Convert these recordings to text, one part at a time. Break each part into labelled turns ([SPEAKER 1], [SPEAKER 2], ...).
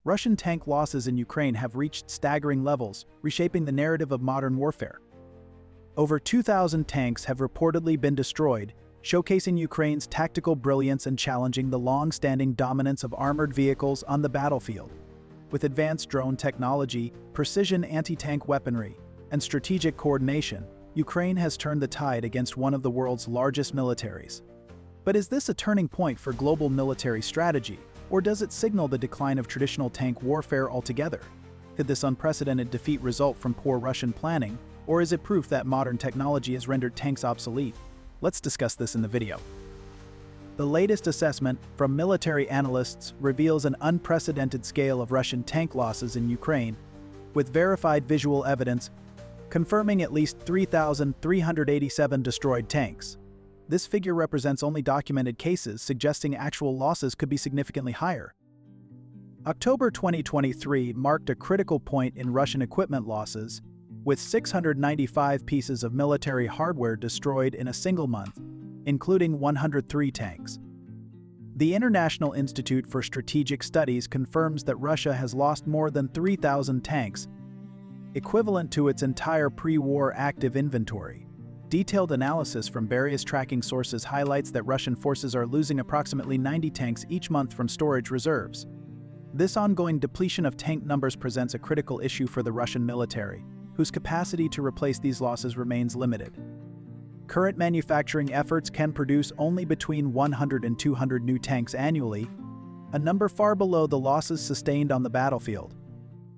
[SPEAKER 1] Russian tank losses in Ukraine have reached staggering levels, reshaping the narrative of modern warfare. Over 2,000 tanks have reportedly been destroyed, showcasing Ukraine's tactical brilliance and challenging the long-standing dominance of armored vehicles on the battlefield. With advanced drone technology, precision anti-tank weaponry, and strategic coordination, Ukraine has turned the tide against one of the world's largest militaries. But is this a turning point for global military strategy, or does it signal the decline of traditional tank warfare altogether? Could this unprecedented defeat result from poor Russian planning, or is it proof that modern technology has rendered tanks obsolete? Let's discuss this in the video. The latest assessment from military analysts reveals an unprecedented scale of Russian tank losses in Ukraine, with verified visual evidence confirming at least 3,387 destroyed tanks. This figure represents only documented cases, suggesting actual losses could be significantly higher. October 2023 marked a critical point in Russian equipment losses, with 695 pieces of military hardware destroyed in a single month, including 103 tanks. The International Institute for Strategic Studies confirms that Russia has lost more than 3,000 tanks, equivalent to its entire pre-war active inventory. Detailed analysis from various tracking sources highlights that Russian forces are losing approximately 90 tanks each month from storage reserves. This ongoing depletion of tank numbers presents a critical issue for the Russian military, whose capacity to replace these losses remains limited. Current manufacturing efforts can produce only between 100 and 200 new tanks annually, a number far below the losses sustained on the battlefield.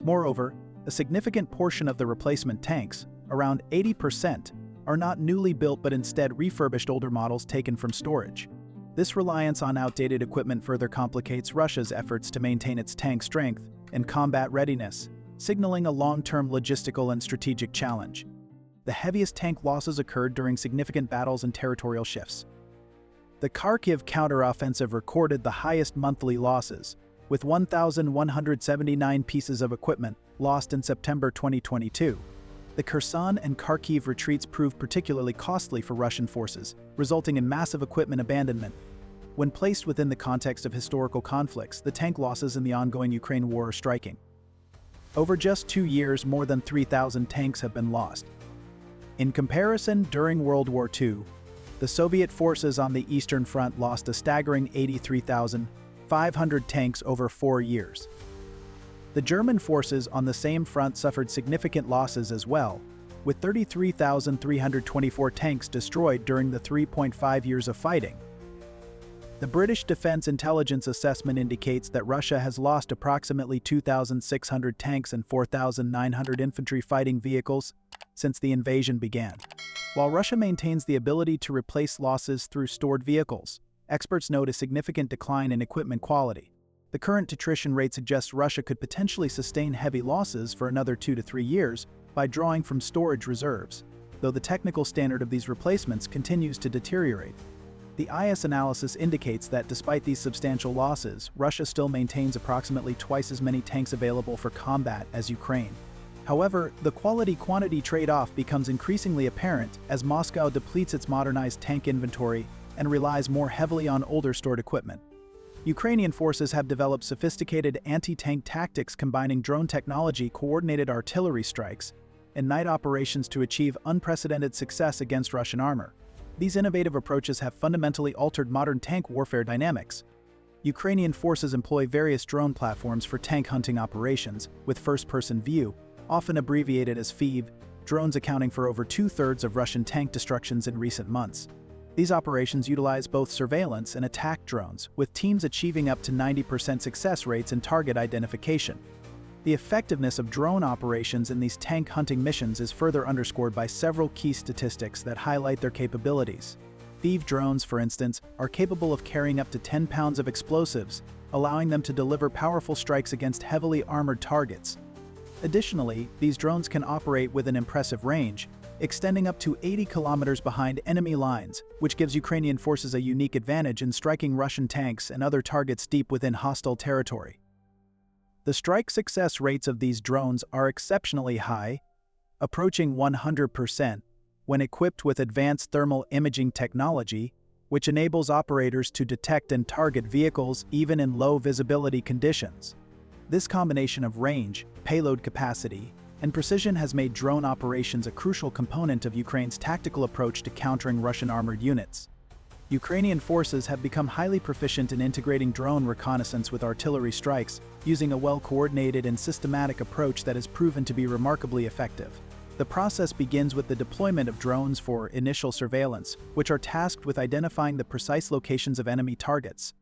[SPEAKER 1] Moreover, a significant portion of the replacement tanks, around 80%, are not newly built but instead refurbished older models taken from storage. This reliance on outdated equipment further complicates Russia's efforts to maintain its tank strength and combat readiness, signaling a long-term logistical and strategic challenge. The heaviest tank losses occurred during significant battles and territorial shifts. The Kharkiv counteroffensive recorded the highest monthly losses, with 1,179 pieces of equipment lost in September 2022. The Kherson and Kharkiv retreats proved particularly costly for Russian forces, resulting in massive equipment abandonment. When placed within the context of historical conflicts, the tank losses in the ongoing Ukraine war are striking. Over just 2 years, more than 3,000 tanks have been lost. In comparison, during World War II, the Soviet forces on the Eastern Front lost a staggering 83,500 tanks over 4 years. The German forces on the same front suffered significant losses as well, with 33,324 tanks destroyed during the 3.5 years of fighting. The British Defense Intelligence Assessment indicates that Russia has lost approximately 2,600 tanks and 4,900 infantry fighting vehicles since the invasion began. While Russia maintains the ability to replace losses through stored vehicles, experts note a significant decline in equipment quality. The current attrition rate suggests Russia could potentially sustain heavy losses for another 2 to 3 years by drawing from storage reserves, though the technical standard of these replacements continues to deteriorate. The IS analysis indicates that despite these substantial losses, Russia still maintains approximately twice as many tanks available for combat as Ukraine. However, the quality-quantity trade-off becomes increasingly apparent as Moscow depletes its modernized tank inventory and relies more heavily on older stored equipment. Ukrainian forces have developed sophisticated anti-tank tactics combining drone technology, coordinated artillery strikes, and night operations to achieve unprecedented success against Russian armor. These innovative approaches have fundamentally altered modern tank warfare dynamics. Ukrainian forces employ various drone platforms for tank hunting operations, with first-person view, often abbreviated as FIV, drones accounting for over 2/3 of Russian tank destructions in recent months. These operations utilize both surveillance and attack drones, with teams achieving up to 90% success rates in target identification. The effectiveness of drone operations in these tank hunting missions is further underscored by several key statistics that highlight their capabilities. FIV drones, for instance, are capable of carrying up to 10 pounds of explosives, allowing them to deliver powerful strikes against heavily armored targets. Additionally, these drones can operate with an impressive range, extending up to 80 kilometers behind enemy lines, which gives Ukrainian forces a unique advantage in striking Russian tanks and other targets deep within hostile territory. The strike success rates of these drones are exceptionally high, approaching 100%, when equipped with advanced thermal imaging technology, which enables operators to detect and target vehicles even in low visibility conditions. This combination of range, payload capacity, and precision has made drone operations a crucial component of Ukraine's tactical approach to countering Russian armored units. Ukrainian forces have become highly proficient in integrating drone reconnaissance with artillery strikes, using a well-coordinated and systematic approach that has proven to be remarkably effective. The process begins with the deployment of drones for initial surveillance, which are tasked with identifying the precise locations of enemy targets.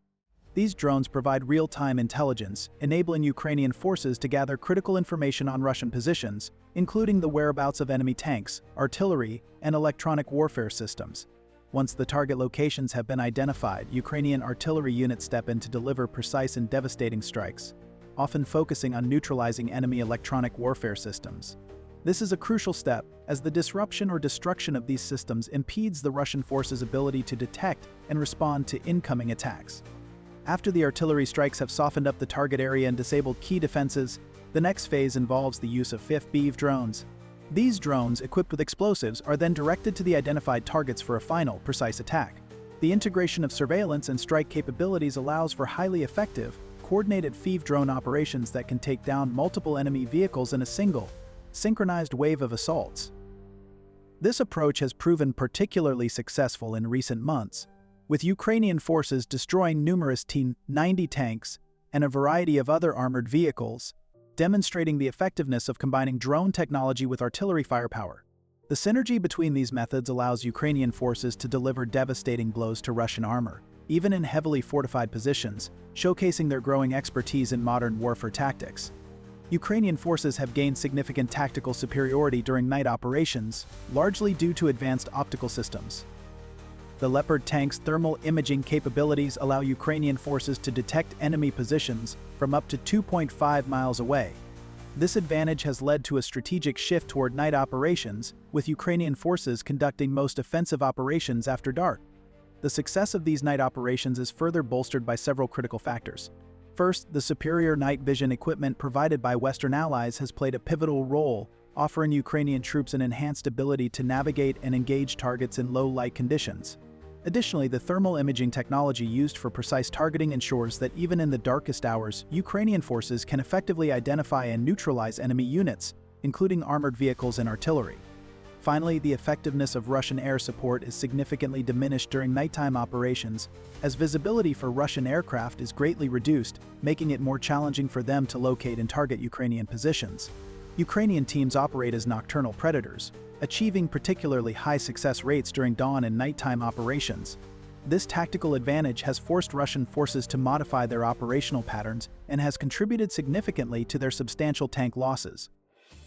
[SPEAKER 1] These drones provide real-time intelligence, enabling Ukrainian forces to gather critical information on Russian positions, including the whereabouts of enemy tanks, artillery, and electronic warfare systems. Once the target locations have been identified, Ukrainian artillery units step in to deliver precise and devastating strikes, often focusing on neutralizing enemy electronic warfare systems. This is a crucial step, as the disruption or destruction of these systems impedes the Russian forces' ability to detect and respond to incoming attacks. After the artillery strikes have softened up the target area and disabled key defenses, the next phase involves the use of FPV drones. These drones, equipped with explosives, are then directed to the identified targets for a final, precise attack. The integration of surveillance and strike capabilities allows for highly effective, coordinated FPV drone operations that can take down multiple enemy vehicles in a single, synchronized wave of assaults. This approach has proven particularly successful in recent months, with Ukrainian forces destroying numerous T-90 tanks and a variety of other armored vehicles, demonstrating the effectiveness of combining drone technology with artillery firepower. The synergy between these methods allows Ukrainian forces to deliver devastating blows to Russian armor, even in heavily fortified positions, showcasing their growing expertise in modern warfare tactics. Ukrainian forces have gained significant tactical superiority during night operations, largely due to advanced optical systems. The Leopard tank's thermal imaging capabilities allow Ukrainian forces to detect enemy positions from up to 2.5 miles away. This advantage has led to a strategic shift toward night operations, with Ukrainian forces conducting most offensive operations after dark. The success of these night operations is further bolstered by several critical factors. First, the superior night vision equipment provided by Western allies has played a pivotal role, offering Ukrainian troops an enhanced ability to navigate and engage targets in low light conditions. Additionally, the thermal imaging technology used for precise targeting ensures that even in the darkest hours, Ukrainian forces can effectively identify and neutralize enemy units, including armored vehicles and artillery. Finally, the effectiveness of Russian air support is significantly diminished during nighttime operations, as visibility for Russian aircraft is greatly reduced, making it more challenging for them to locate and target Ukrainian positions. Ukrainian teams operate as nocturnal predators, achieving particularly high success rates during dawn and nighttime operations. This tactical advantage has forced Russian forces to modify their operational patterns and has contributed significantly to their substantial tank losses.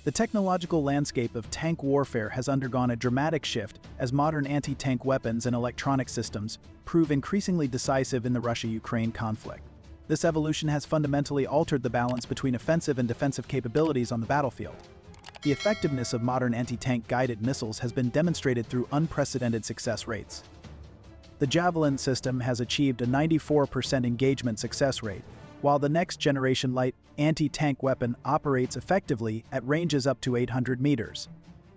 [SPEAKER 1] The technological landscape of tank warfare has undergone a dramatic shift as modern anti-tank weapons and electronic systems prove increasingly decisive in the Russia-Ukraine conflict. This evolution has fundamentally altered the balance between offensive and defensive capabilities on the battlefield. The effectiveness of modern anti-tank guided missiles has been demonstrated through unprecedented success rates. The Javelin system has achieved a 94% engagement success rate, while the next-generation light anti-tank weapon operates effectively at ranges up to 800 meters.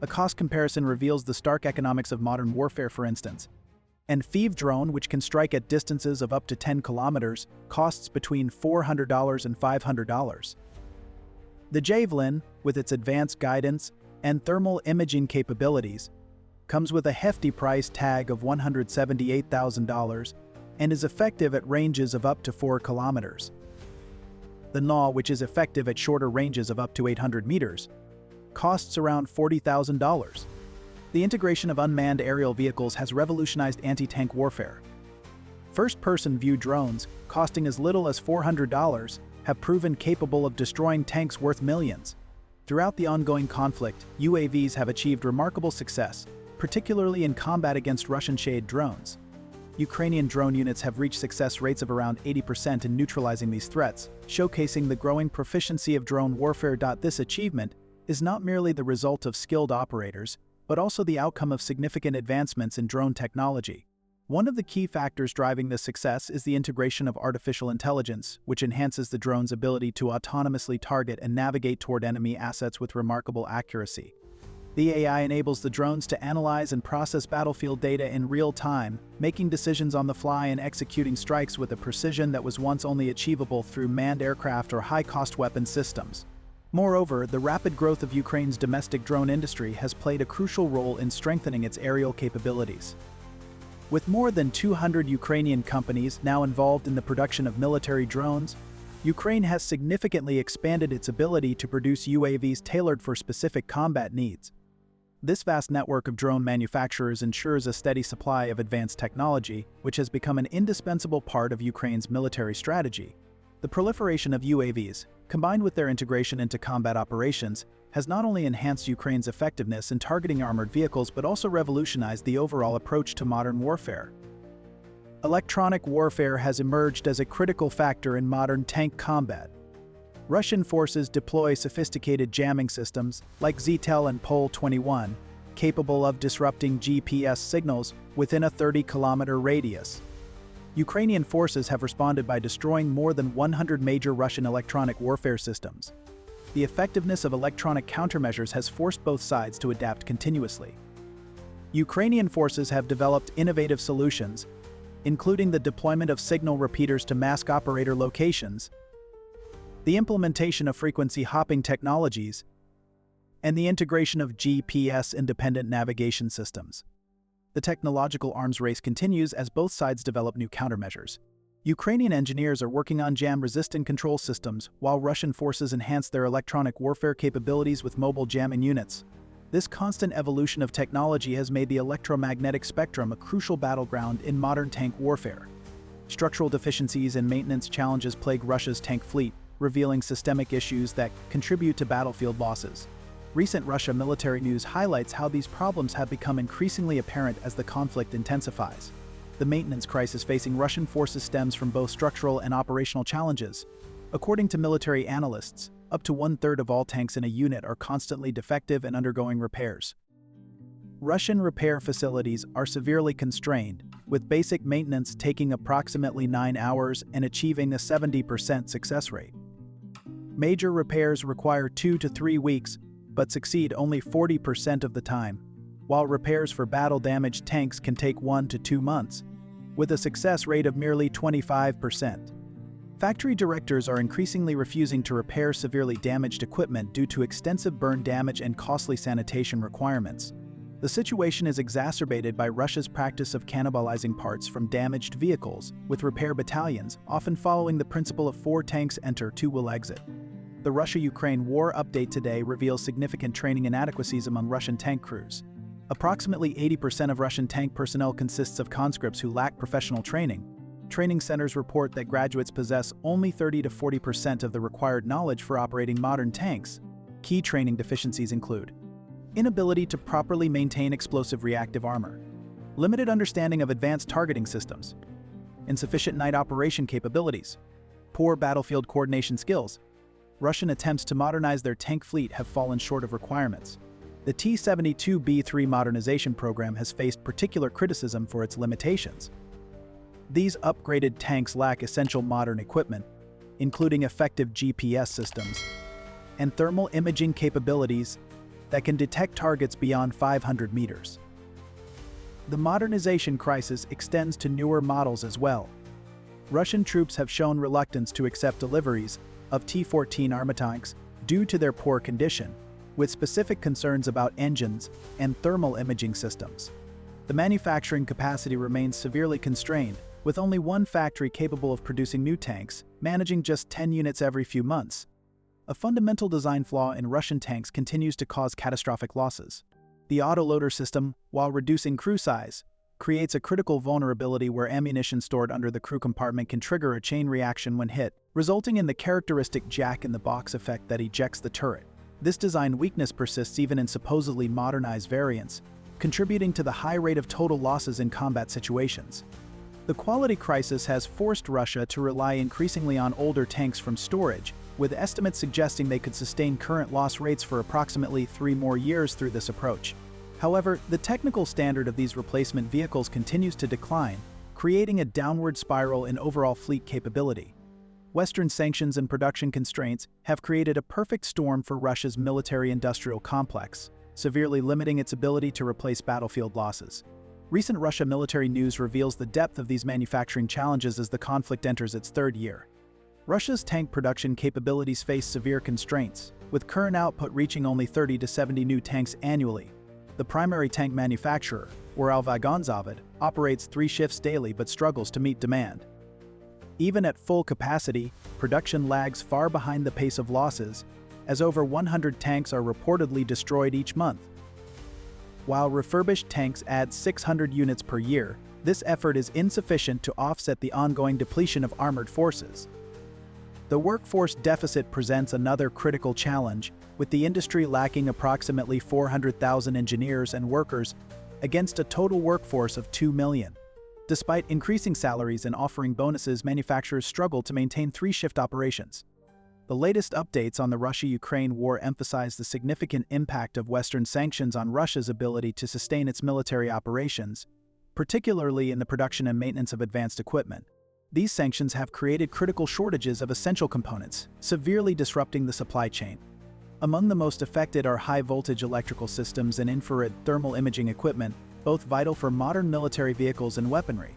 [SPEAKER 1] A cost comparison reveals the stark economics of modern warfare, for instance. An FPV drone, which can strike at distances of up to 10 kilometers, costs between $400 and $500. The Javelin, with its advanced guidance and thermal imaging capabilities, comes with a hefty price tag of $178,000 and is effective at ranges of up to 4 kilometers. The NAW, which is effective at shorter ranges of up to 800 meters, costs around $40,000. The integration of unmanned aerial vehicles has revolutionized anti-tank warfare. First-person view drones, costing as little as $400, have proven capable of destroying tanks worth millions. Throughout the ongoing conflict, UAVs have achieved remarkable success, particularly in combat against Russian-shade drones. Ukrainian drone units have reached success rates of around 80% in neutralizing these threats, showcasing the growing proficiency of drone warfare. This achievement is not merely the result of skilled operators, but also the outcome of significant advancements in drone technology. One of the key factors driving this success is the integration of artificial intelligence, which enhances the drone's ability to autonomously target and navigate toward enemy assets with remarkable accuracy. The AI enables the drones to analyze and process battlefield data in real time, making decisions on the fly and executing strikes with a precision that was once only achievable through manned aircraft or high-cost weapon systems. Moreover, the rapid growth of Ukraine's domestic drone industry has played a crucial role in strengthening its aerial capabilities. With more than 200 Ukrainian companies now involved in the production of military drones, Ukraine has significantly expanded its ability to produce UAVs tailored for specific combat needs. This vast network of drone manufacturers ensures a steady supply of advanced technology, which has become an indispensable part of Ukraine's military strategy. The proliferation of UAVs, combined with their integration into combat operations, has not only enhanced Ukraine's effectiveness in targeting armored vehicles but also revolutionized the overall approach to modern warfare. Electronic warfare has emerged as a critical factor in modern tank combat. Russian forces deploy sophisticated jamming systems like ZTEL and Pol-21, capable of disrupting GPS signals within a 30-kilometer radius. Ukrainian forces have responded by destroying more than 100 major Russian electronic warfare systems. The effectiveness of electronic countermeasures has forced both sides to adapt continuously. Ukrainian forces have developed innovative solutions, including the deployment of signal repeaters to mask operator locations, the implementation of frequency hopping technologies, and the integration of GPS-independent navigation systems. The technological arms race continues as both sides develop new countermeasures. Ukrainian engineers are working on jam-resistant control systems, while Russian forces enhance their electronic warfare capabilities with mobile jamming units. This constant evolution of technology has made the electromagnetic spectrum a crucial battleground in modern tank warfare. Structural deficiencies and maintenance challenges plague Russia's tank fleet, revealing systemic issues that contribute to battlefield losses. Recent Russia military news highlights how these problems have become increasingly apparent as the conflict intensifies. The maintenance crisis facing Russian forces stems from both structural and operational challenges. According to military analysts, up to one-third of all tanks in a unit are constantly defective and undergoing repairs. Russian repair facilities are severely constrained, with basic maintenance taking approximately 9 hours and achieving a 70% success rate. Major repairs require 2 to 3 weeks, but succeed only 40% of the time, while repairs for battle-damaged tanks can take 1 to 2 months, with a success rate of merely 25%. Factory directors are increasingly refusing to repair severely damaged equipment due to extensive burn damage and costly sanitation requirements. The situation is exacerbated by Russia's practice of cannibalizing parts from damaged vehicles, with repair battalions often following the principle of 4 tanks enter, 2 will exit. The Russia-Ukraine war update today reveals significant training inadequacies among Russian tank crews. Approximately 80% of Russian tank personnel consists of conscripts who lack professional training. Training centers report that graduates possess only 30 to 40% of the required knowledge for operating modern tanks. Key training deficiencies include inability to properly maintain explosive reactive armor, limited understanding of advanced targeting systems, insufficient night operation capabilities, poor battlefield coordination skills. Russian attempts to modernize their tank fleet have fallen short of requirements. The T-72B3 modernization program has faced particular criticism for its limitations. These upgraded tanks lack essential modern equipment, including effective GPS systems and thermal imaging capabilities that can detect targets beyond 500 meters. The modernization crisis extends to newer models as well. Russian troops have shown reluctance to accept deliveries of T-14 army tanks due to their poor condition, with specific concerns about engines and thermal imaging systems. The manufacturing capacity remains severely constrained, with only one factory capable of producing new tanks, managing just 10 units every few months. A fundamental design flaw in Russian tanks continues to cause catastrophic losses. The autoloader system, while reducing crew size, creates a critical vulnerability where ammunition stored under the crew compartment can trigger a chain reaction when hit, resulting in the characteristic jack-in-the-box effect that ejects the turret. This design weakness persists even in supposedly modernized variants, contributing to the high rate of total losses in combat situations. The quality crisis has forced Russia to rely increasingly on older tanks from storage, with estimates suggesting they could sustain current loss rates for approximately 3 more years through this approach. However, the technical standard of these replacement vehicles continues to decline, creating a downward spiral in overall fleet capability. Western sanctions and production constraints have created a perfect storm for Russia's military-industrial complex. severely limiting its ability to replace battlefield losses. Recent Russia military news reveals the depth of these manufacturing challenges as the conflict enters its third year. Russia's tank production capabilities face severe constraints, with current output reaching only 30 to 70 new tanks annually. The primary tank manufacturer, Uralvagonzavod, operates 3 shifts daily but struggles to meet demand. Even at full capacity, production lags far behind the pace of losses, as over 100 tanks are reportedly destroyed each month. While refurbished tanks add 600 units per year, this effort is insufficient to offset the ongoing depletion of armored forces. The workforce deficit presents another critical challenge, with the industry lacking approximately 400,000 engineers and workers against a total workforce of 2 million. Despite increasing salaries and offering bonuses, manufacturers struggle to maintain 3-shift operations. The latest updates on the Russia-Ukraine war emphasize the significant impact of Western sanctions on Russia's ability to sustain its military operations, particularly in the production and maintenance of advanced equipment. These sanctions have created critical shortages of essential components, severely disrupting the supply chain. Among the most affected are high-voltage electrical systems and infrared thermal imaging equipment, both vital for modern military vehicles and weaponry.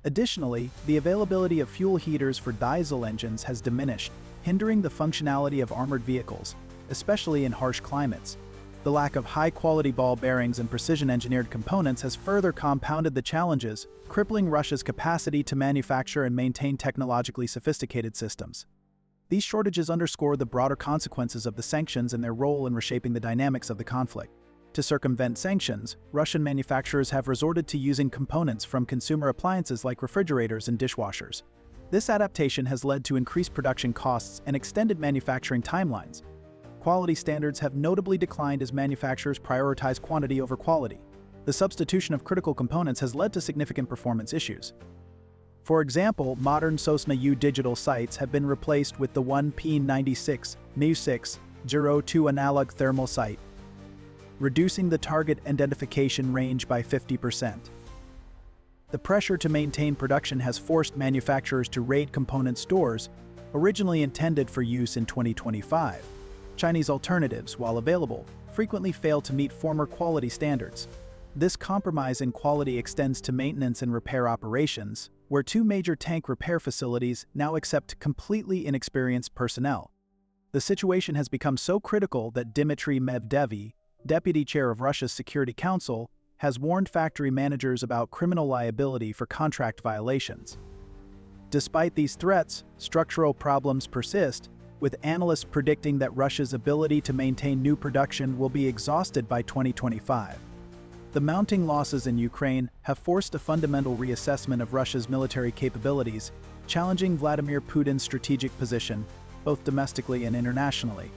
[SPEAKER 1] Additionally, the availability of fuel heaters for diesel engines has diminished, hindering the functionality of armored vehicles, especially in harsh climates. The lack of high-quality ball bearings and precision-engineered components has further compounded the challenges, crippling Russia's capacity to manufacture and maintain technologically sophisticated systems. These shortages underscore the broader consequences of the sanctions and their role in reshaping the dynamics of the conflict. To circumvent sanctions, Russian manufacturers have resorted to using components from consumer appliances like refrigerators and dishwashers. This adaptation has led to increased production costs and extended manufacturing timelines. Quality standards have notably declined as manufacturers prioritize quantity over quality. The substitution of critical components has led to significant performance issues. For example, modern Sosna U digital sights have been replaced with the 1P96 MU6 02 analog thermal sight, reducing the target identification range by 50%. The pressure to maintain production has forced manufacturers to raid component stores, originally intended for use in 2025. Chinese alternatives, while available, frequently fail to meet former quality standards. This compromise in quality extends to maintenance and repair operations, where 2 major tank repair facilities now accept completely inexperienced personnel. The situation has become so critical that Dmitry Medvedev, deputy chair of Russia's Security Council, has warned factory managers about criminal liability for contract violations. Despite these threats, structural problems persist, with analysts predicting that Russia's ability to maintain new production will be exhausted by 2025. The mounting losses in Ukraine have forced a fundamental reassessment of Russia's military capabilities, challenging Vladimir Putin's strategic position, both domestically and internationally.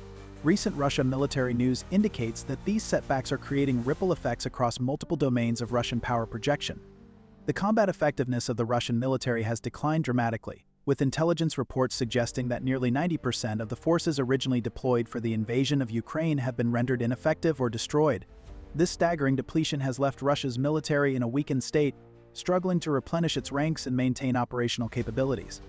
[SPEAKER 1] Recent Russia military news indicates that these setbacks are creating ripple effects across multiple domains of Russian power projection. The combat effectiveness of the Russian military has declined dramatically, with intelligence reports suggesting that nearly 90% of the forces originally deployed for the invasion of Ukraine have been rendered ineffective or destroyed. This staggering depletion has left Russia's military in a weakened state, struggling to replenish its ranks and maintain operational capabilities.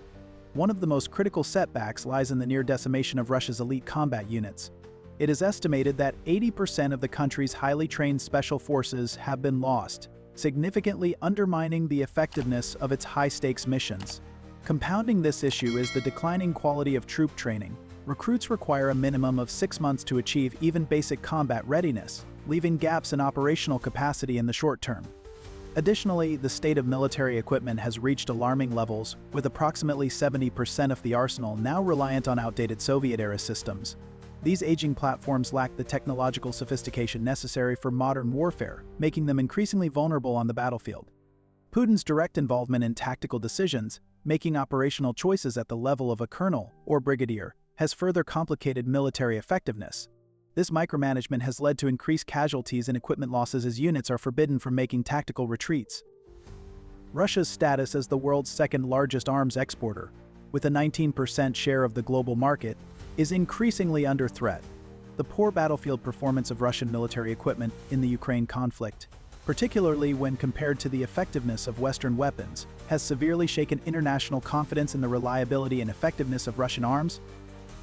[SPEAKER 1] One of the most critical setbacks lies in the near decimation of Russia's elite combat units. It is estimated that 80% of the country's highly trained special forces have been lost, significantly undermining the effectiveness of its high-stakes missions. Compounding this issue is the declining quality of troop training. Recruits require a minimum of 6 months to achieve even basic combat readiness, leaving gaps in operational capacity in the short term. Additionally, the state of military equipment has reached alarming levels, with approximately 70% of the arsenal now reliant on outdated Soviet-era systems. These aging platforms lack the technological sophistication necessary for modern warfare, making them increasingly vulnerable on the battlefield. Putin's direct involvement in tactical decisions, making operational choices at the level of a colonel or brigadier, has further complicated military effectiveness. This micromanagement has led to increased casualties and equipment losses as units are forbidden from making tactical retreats. Russia's status as the world's second-largest arms exporter, with a 19% share of the global market, is increasingly under threat. The poor battlefield performance of Russian military equipment in the Ukraine conflict, particularly when compared to the effectiveness of Western weapons, has severely shaken international confidence in the reliability and effectiveness of Russian arms.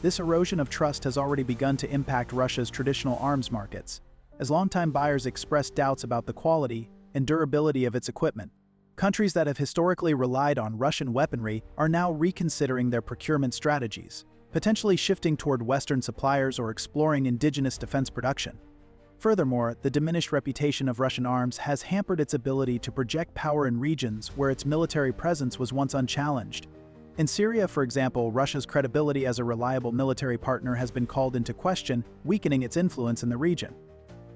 [SPEAKER 1] This erosion of trust has already begun to impact Russia's traditional arms markets. as longtime buyers expressed doubts about the quality and durability of its equipment. Countries that have historically relied on Russian weaponry are now reconsidering their procurement strategies, potentially shifting toward Western suppliers or exploring indigenous defense production. Furthermore, the diminished reputation of Russian arms has hampered its ability to project power in regions where its military presence was once unchallenged. In Syria, for example, Russia's credibility as a reliable military partner has been called into question, weakening its influence in the region.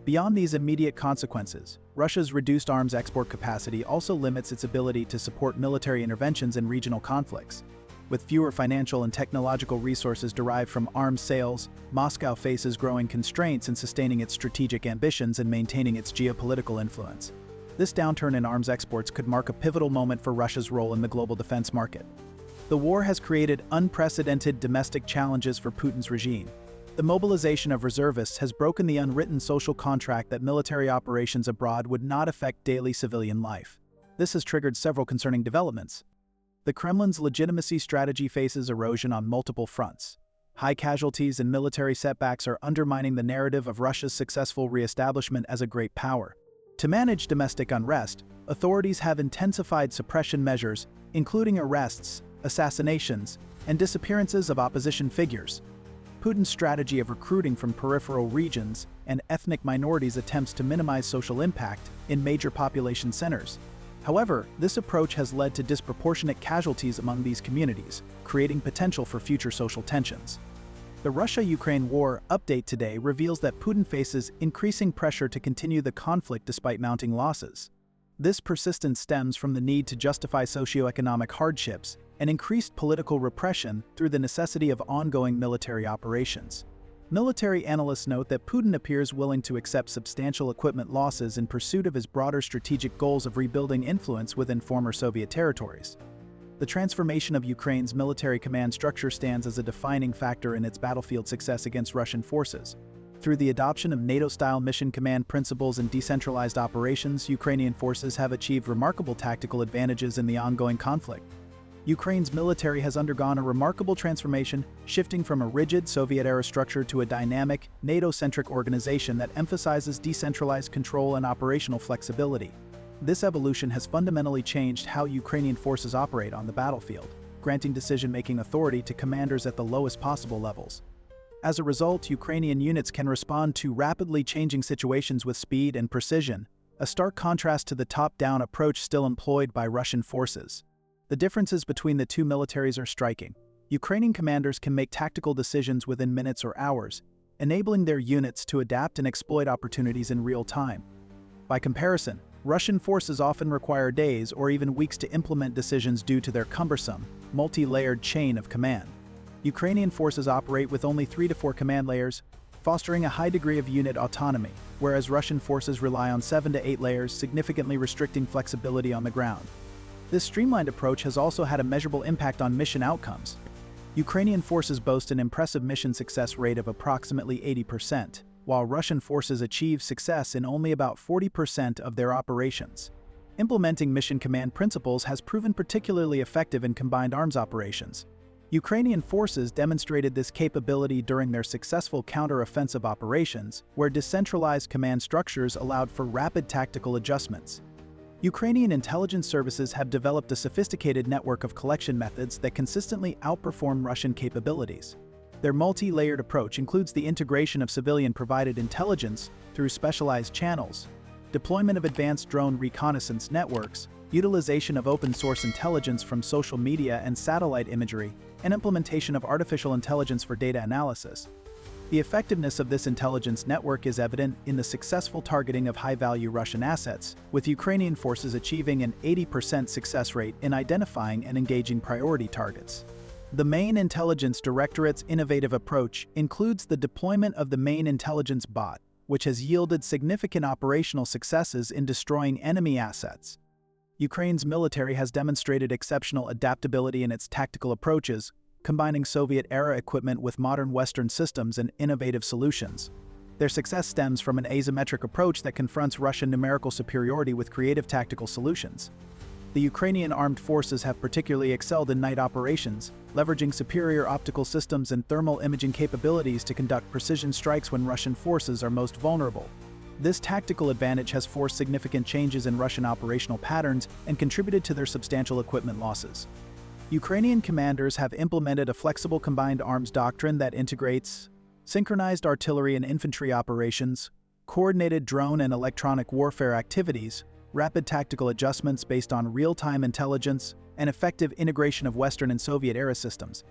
[SPEAKER 1] Beyond these immediate consequences, Russia's reduced arms export capacity also limits its ability to support military interventions in regional conflicts. With fewer financial and technological resources derived from arms sales, Moscow faces growing constraints in sustaining its strategic ambitions and maintaining its geopolitical influence. This downturn in arms exports could mark a pivotal moment for Russia's role in the global defense market. The war has created unprecedented domestic challenges for Putin's regime. The mobilization of reservists has broken the unwritten social contract that military operations abroad would not affect daily civilian life. This has triggered several concerning developments. The Kremlin's legitimacy strategy faces erosion on multiple fronts. High casualties and military setbacks are undermining the narrative of Russia's successful re-establishment as a great power. To manage domestic unrest, authorities have intensified suppression measures, including arrests, assassinations, and disappearances of opposition figures. Putin's strategy of recruiting from peripheral regions and ethnic minorities attempts to minimize social impact in major population centers. However, this approach has led to disproportionate casualties among these communities, creating potential for future social tensions. The Russia-Ukraine war update today reveals that Putin faces increasing pressure to continue the conflict despite mounting losses. This persistence stems from the need to justify socioeconomic hardships and increased political repression through the necessity of ongoing military operations. Military analysts note that Putin appears willing to accept substantial equipment losses in pursuit of his broader strategic goals of rebuilding influence within former Soviet territories. The transformation of Ukraine's military command structure stands as a defining factor in its battlefield success against Russian forces. Through the adoption of NATO-style mission command principles and decentralized operations, Ukrainian forces have achieved remarkable tactical advantages in the ongoing conflict. Ukraine's military has undergone a remarkable transformation, shifting from a rigid Soviet-era structure to a dynamic, NATO-centric organization that emphasizes decentralized control and operational flexibility. This evolution has fundamentally changed how Ukrainian forces operate on the battlefield, granting decision-making authority to commanders at the lowest possible levels. As a result, Ukrainian units can respond to rapidly changing situations with speed and precision, a stark contrast to the top-down approach still employed by Russian forces. The differences between the two militaries are striking. Ukrainian commanders can make tactical decisions within minutes or hours, enabling their units to adapt and exploit opportunities in real time. By comparison, Russian forces often require days or even weeks to implement decisions due to their cumbersome, multi-layered chain of command. Ukrainian forces operate with only 3 to 4 command layers, fostering a high degree of unit autonomy, whereas Russian forces rely on 7 to 8 layers, significantly restricting flexibility on the ground. This streamlined approach has also had a measurable impact on mission outcomes. Ukrainian forces boast an impressive mission success rate of approximately 80%, while Russian forces achieve success in only about 40% of their operations. Implementing mission command principles has proven particularly effective in combined arms operations. Ukrainian forces demonstrated this capability during their successful counter-offensive operations, where decentralized command structures allowed for rapid tactical adjustments. Ukrainian intelligence services have developed a sophisticated network of collection methods that consistently outperform Russian capabilities. Their multi-layered approach includes the integration of civilian-provided intelligence through specialized channels, deployment of advanced drone reconnaissance networks, utilization of open-source intelligence from social media and satellite imagery, and implementation of artificial intelligence for data analysis. The effectiveness of this intelligence network is evident in the successful targeting of high-value Russian assets, with Ukrainian forces achieving an 80% success rate in identifying and engaging priority targets. The Main Intelligence Directorate's innovative approach includes the deployment of the Main Intelligence Bot, which has yielded significant operational successes in destroying enemy assets. Ukraine's military has demonstrated exceptional adaptability in its tactical approaches, combining Soviet-era equipment with modern Western systems and innovative solutions. Their success stems from an asymmetric approach that confronts Russian numerical superiority with creative tactical solutions. The Ukrainian armed forces have particularly excelled in night operations, leveraging superior optical systems and thermal imaging capabilities to conduct precision strikes when Russian forces are most vulnerable. This tactical advantage has forced significant changes in Russian operational patterns and contributed to their substantial equipment losses. Ukrainian commanders have implemented a flexible combined arms doctrine that integrates synchronized artillery and infantry operations, coordinated drone and electronic warfare activities, rapid tactical adjustments based on real-time intelligence, and effective integration of Western and Soviet-era systems.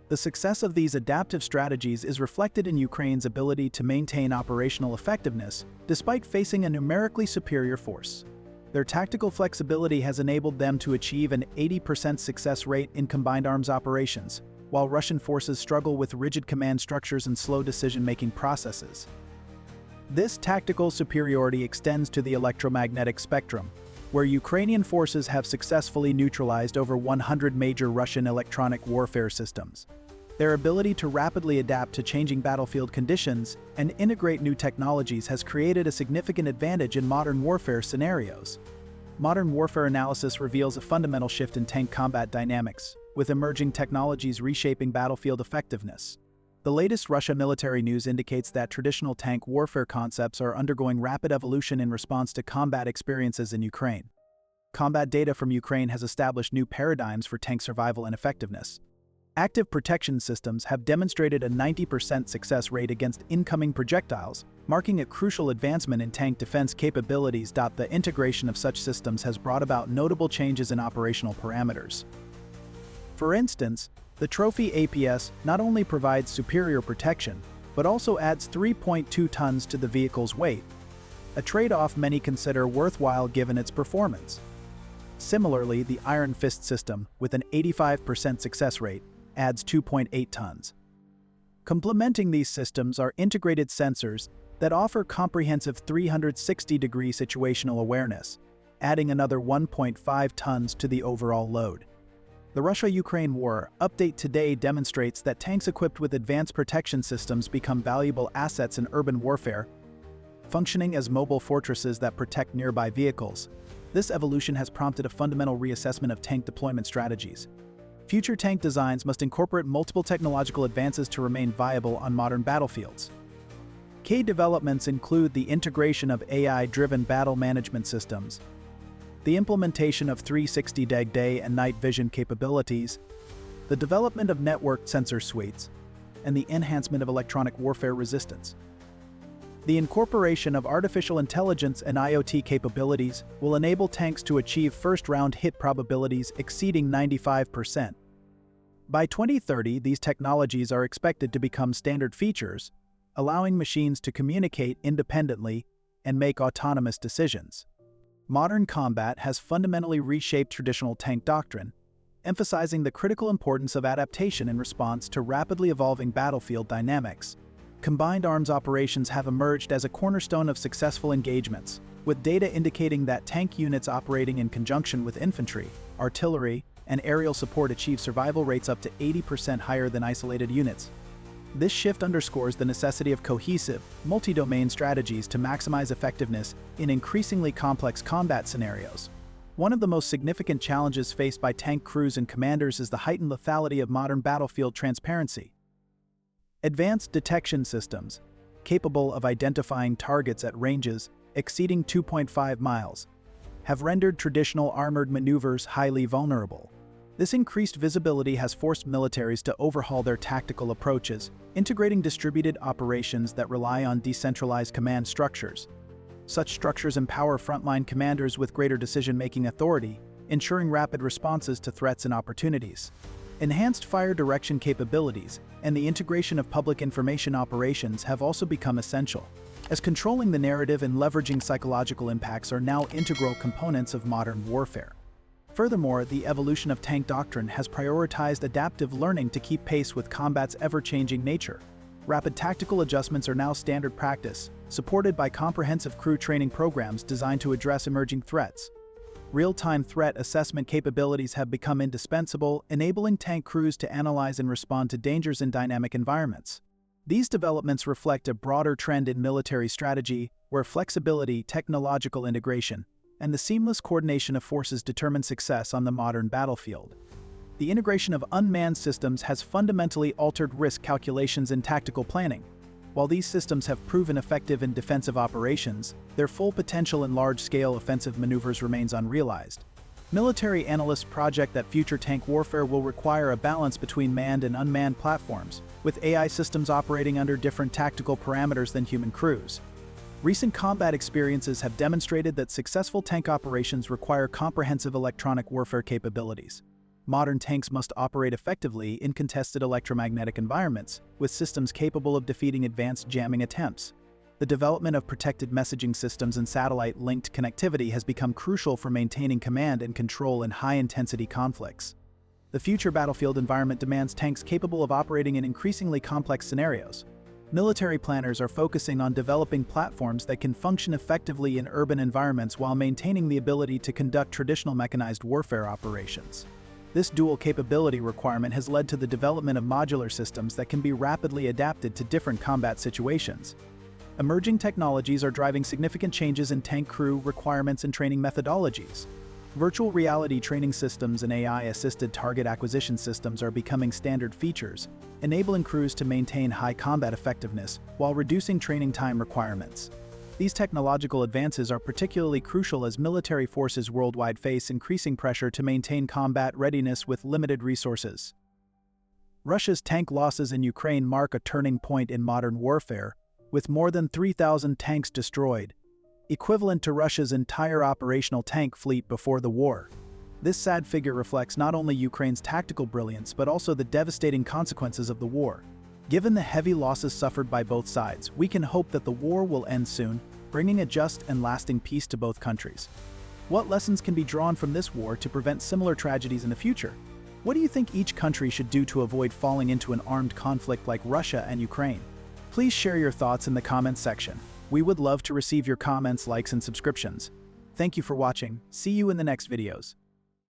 [SPEAKER 1] The success of these adaptive strategies is reflected in Ukraine's ability to maintain operational effectiveness despite facing a numerically superior force. Their tactical flexibility has enabled them to achieve an 80% success rate in combined arms operations, while Russian forces struggle with rigid command structures and slow decision-making processes. This tactical superiority extends to the electromagnetic spectrum, where Ukrainian forces have successfully neutralized over 100 major Russian electronic warfare systems. Their ability to rapidly adapt to changing battlefield conditions and integrate new technologies has created a significant advantage in modern warfare scenarios. Modern warfare analysis reveals a fundamental shift in tank combat dynamics, with emerging technologies reshaping battlefield effectiveness. The latest Russia military news indicates that traditional tank warfare concepts are undergoing rapid evolution in response to combat experiences in Ukraine. Combat data from Ukraine has established new paradigms for tank survival and effectiveness. Active protection systems have demonstrated a 90% success rate against incoming projectiles, marking a crucial advancement in tank defense capabilities. The integration of such systems has brought about notable changes in operational parameters. For instance, the Trophy APS not only provides superior protection, but also adds 3.2 tons to the vehicle's weight, a trade-off many consider worthwhile given its performance. Similarly, the Iron Fist system, with an 85% success rate, adds 2.8 tons. Complementing these systems are integrated sensors that offer comprehensive 360-degree situational awareness, adding another 1.5 tons to the overall load. The Russia-Ukraine war update today demonstrates that tanks equipped with advanced protection systems become valuable assets in urban warfare, functioning as mobile fortresses that protect nearby vehicles. This evolution has prompted a fundamental reassessment of tank deployment strategies. Future tank designs must incorporate multiple technological advances to remain viable on modern battlefields. Key developments include the integration of AI-driven battle management systems, the implementation of 360 day and night vision capabilities, the development of networked sensor suites, and the enhancement of electronic warfare resistance. The incorporation of artificial intelligence and IoT capabilities will enable tanks to achieve first-round hit probabilities exceeding 95%. By 2030, these technologies are expected to become standard features, allowing machines to communicate independently and make autonomous decisions. Modern combat has fundamentally reshaped traditional tank doctrine, emphasizing the critical importance of adaptation in response to rapidly evolving battlefield dynamics. Combined arms operations have emerged as a cornerstone of successful engagements, with data indicating that tank units operating in conjunction with infantry, artillery, and aerial support achieve survival rates up to 80% higher than isolated units. This shift underscores the necessity of cohesive, multi-domain strategies to maximize effectiveness in increasingly complex combat scenarios. One of the most significant challenges faced by tank crews and commanders is the heightened lethality of modern battlefield transparency. Advanced detection systems, capable of identifying targets at ranges exceeding 2.5 miles, have rendered traditional armored maneuvers highly vulnerable. This increased visibility has forced militaries to overhaul their tactical approaches, integrating distributed operations that rely on decentralized command structures. Such structures empower frontline commanders with greater decision-making authority, ensuring rapid responses to threats and opportunities. Enhanced fire direction capabilities and the integration of public information operations have also become essential, as controlling the narrative and leveraging psychological impacts are now integral components of modern warfare. Furthermore, the evolution of tank doctrine has prioritized adaptive learning to keep pace with combat's ever-changing nature. Rapid tactical adjustments are now standard practice, supported by comprehensive crew training programs designed to address emerging threats. Real-time threat assessment capabilities have become indispensable, enabling tank crews to analyze and respond to dangers in dynamic environments. These developments reflect a broader trend in military strategy, where flexibility, technological integration, and the seamless coordination of forces determine success on the modern battlefield. The integration of unmanned systems has fundamentally altered risk calculations in tactical planning. While these systems have proven effective in defensive operations, their full potential in large-scale offensive maneuvers remains unrealized. Military analysts project that future tank warfare will require a balance between manned and unmanned platforms, with AI systems operating under different tactical parameters than human crews. Recent combat experiences have demonstrated that successful tank operations require comprehensive electronic warfare capabilities. Modern tanks must operate effectively in contested electromagnetic environments, with systems capable of defeating advanced jamming attempts. The development of protected messaging systems and satellite-linked connectivity has become crucial for maintaining command and control in high-intensity conflicts. The future battlefield environment demands tanks capable of operating in increasingly complex scenarios. Military planners are focusing on developing platforms that can function effectively in urban environments while maintaining the ability to conduct traditional mechanized warfare operations. This dual capability requirement has led to the development of modular systems that can be rapidly adapted to different combat situations. Emerging technologies are driving significant changes in tank crew requirements and training methodologies. Virtual reality training systems and AI-assisted target acquisition systems are becoming standard features, enabling crews to maintain high combat effectiveness while reducing training time requirements. These technological advances are particularly crucial as military forces worldwide face increasing pressure to maintain combat readiness with limited resources. Russia's tank losses in Ukraine mark a turning point in modern warfare, with more than 3,000 tanks destroyed, equivalent to Russia's entire operational tank fleet before the war. This sad figure reflects not only Ukraine's tactical brilliance but also the devastating consequences of the war. Given the heavy losses suffered by both sides, we can hope that the war will end soon, bringing a just and lasting peace to both countries. What lessons can be drawn from this war to prevent similar tragedies in the future? What do you think each country should do to avoid falling into an armed conflict like Russia and Ukraine? Please share your thoughts in the comments section. We would love to receive your comments, likes, and subscriptions. Thank you for watching. See you in the next videos.